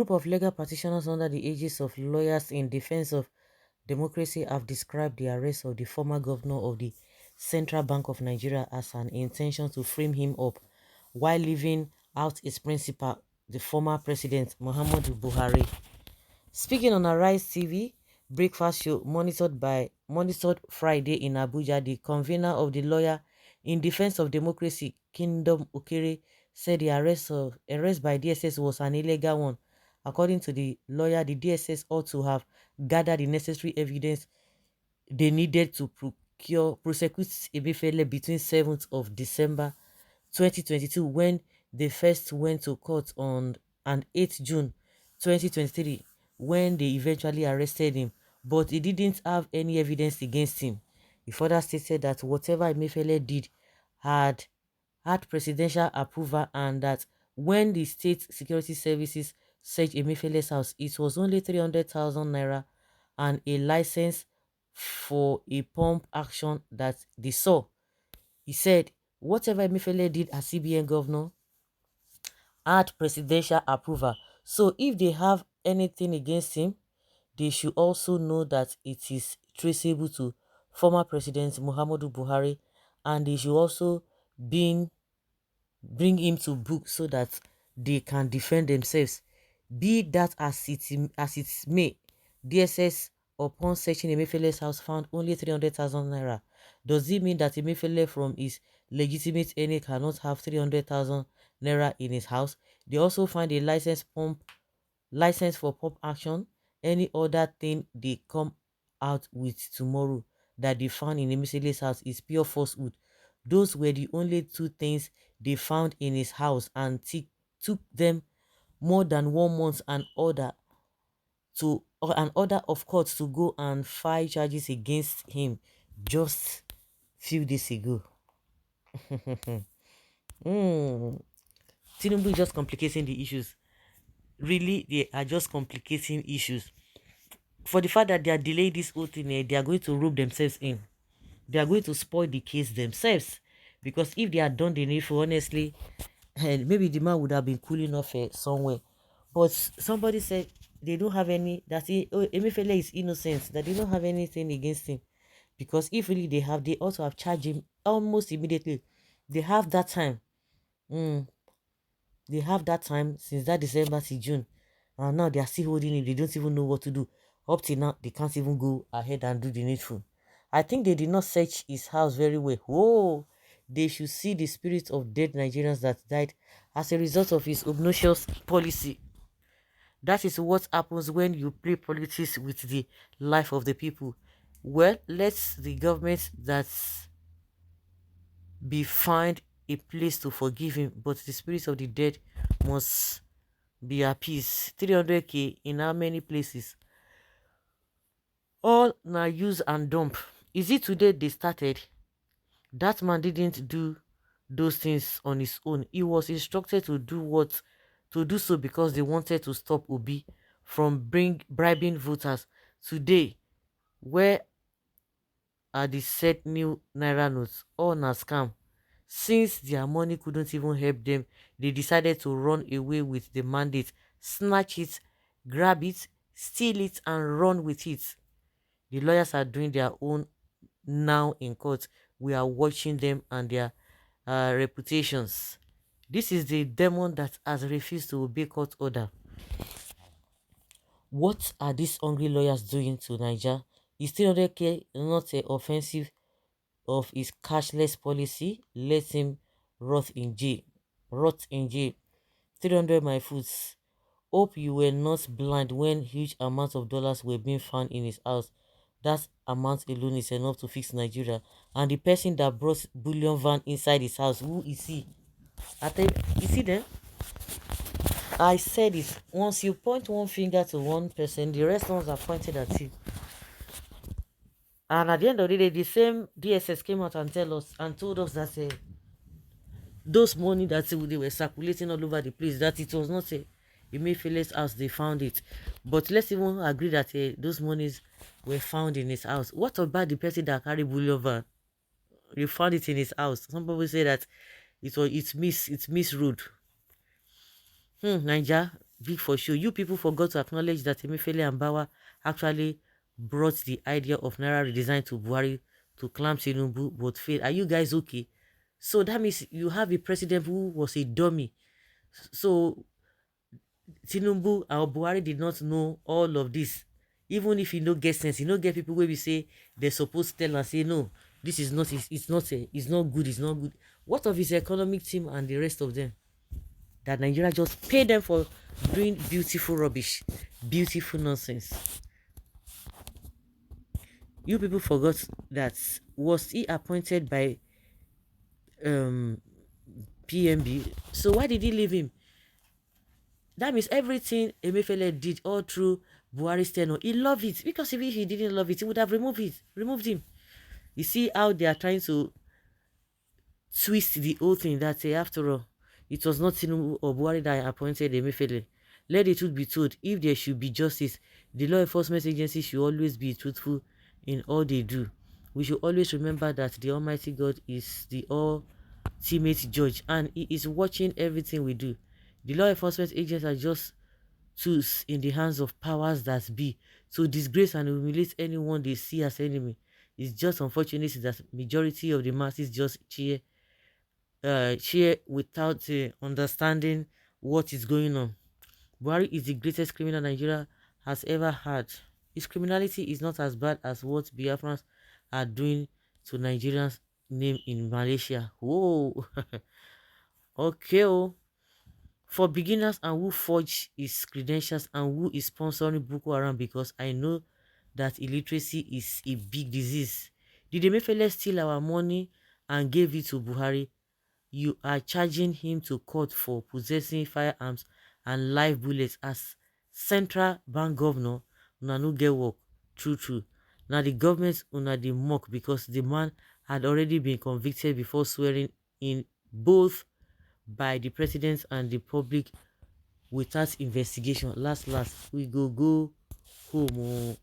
group of legal practitioners under the aegis of lawyers in defense of democracy have described the arrest of the former governor of the Central Bank of Nigeria as an intention to frame him up while leaving out his principal, the former president Muhammadu Buhari. Speaking on Arise TV breakfast show monitored Friday in Abuja, the convener of the Lawyer in Defense of Democracy, Kingdom Okere, said the arrest by DSS was an illegal one. According to the lawyer, the DSS ought to have gathered the necessary evidence they needed to prosecute Emefiele between 7th of December 2022 when they first went to court on and 8th June 2023 when they eventually arrested him, but he didn't have any evidence against him. He further stated that whatever Emefiele did had presidential approval and that when the state security services searched Emefiele's house, it was only 300,000 naira and a license for a pump action that they saw. He said, whatever Emefiele did as CBN governor had presidential approval. So if they have anything against him, they should also know that it is traceable to former President Muhammadu Buhari, and they should also bring him to book so that they can defend themselves. Be that as it may, DSS upon searching Emefiele's house found only 300,000 naira. Does it mean that Emefiele from his legitimate earning cannot have 300,000 naira in his house? They also find a license for pump action. Any other thing they come out with tomorrow that they found in Emefiele's house is pure falsehood. Those were the only two things they found in his house, and took them more than 1 month an order of court to go and file charges against him just few days ago. Tinubu just complicating the issues. Really, they are just complicating issues. For the fact that they are delaying this whole thing, they are going to rope themselves in. They are going to spoil the case themselves. Because if they had done the needful, honestly, maybe the man would have been cooling off somewhere. But somebody said they don't have any, Emefiele is innocent, that they don't have anything against him. Because if really they also have charged him almost immediately. They have that time. They have that time since that December to June. And now they are still holding him. They don't even know what to do. Up till now, they can't even go ahead and do the needful. I think they did not search his house very well. Whoa! They should see the spirit of dead Nigerians that died as a result of his obnoxious policy. That is what happens when you play politics with the life of the people. Well, let the government that be find a place to forgive him, but the spirits of the dead must be appeased. 300k in how many places? All now use and dump. Is it today they started? That man didn't do those things on his own. He was instructed to do so because they wanted to stop Obi from bribing voters. Today, where are the said new naira notes? All na scam. Since their money couldn't even help them, they decided to run away with the mandate, snatch it, grab it, steal it, and run with it. The lawyers are doing their own now in court. We are watching them and their reputations. This is the demon that has refused to obey court order. What are these hungry lawyers doing to Niger? Is 300k not offensive of his cashless policy? Let him rot in jail. Rot in jail. 300 my foots. Hope you were not blind when huge amounts of dollars were being found in his house. That amount alone is enough to fix Nigeria. And the person that brought bullion van inside his house, who is he? I tell you, is he there? I said it. Once you point one finger to one person, the rest ones are pointed at you. And at the end of the day, the same DSS came out and told us that those money that they were circulating all over the place, that it was not Emefiele's house they found it. But let's even agree that those monies were found in his house. What about the person that carried bullion van? You found it in his house. Some people say that it's misroad. Niger, big for sure. You people forgot to acknowledge that Emefiele and Bawa actually brought the idea of Naira redesign to Buhari to clamp Tinubu but failed. Are you guys okay? So that means you have a president who was a dummy. So Tinubu or Buhari did not know all of this. Even if you no get sense, you no get people where we say they're supposed to tell and say no, this is not it's not good, it's not good. What of his economic team and the rest of them? That Nigeria just pay them for doing beautiful rubbish, beautiful nonsense. You people forgot that was he appointed by um PMB? So why did he leave him? That means everything Emefiele did all through Buhari's tenure, he loved it. Because if he didn't love it, he would have removed him. You see how they are trying to twist the whole thing that say after all, it was not Tinubu or Buhari that appointed Emefiele. Let the truth be told, if there should be justice, the law enforcement agencies should always be truthful in all they do. We should always remember that the Almighty God is the ultimate judge and he is watching everything we do. The law enforcement agents are just tools in the hands of powers that be to disgrace and humiliate anyone they see as enemy. It's just unfortunate that majority of the masses just cheer without understanding what is going on. Buhari is the greatest criminal Nigeria has ever had. His criminality is not as bad as what Biafrans are doing to Nigerians' name in Malaysia. Whoa. Okay. Oh. For beginners and who forge his credentials and who is sponsoring Boko Haram, because I know that illiteracy is a big disease. Did Emefiele steal our money and gave it to Buhari? You are charging him to court for possessing firearms and live bullets as central bank governor. Una no get work. True. Now the government una the mock because the man had already been convicted before swearing in, both by the president and the public, without investigation. Last we go home. Oh.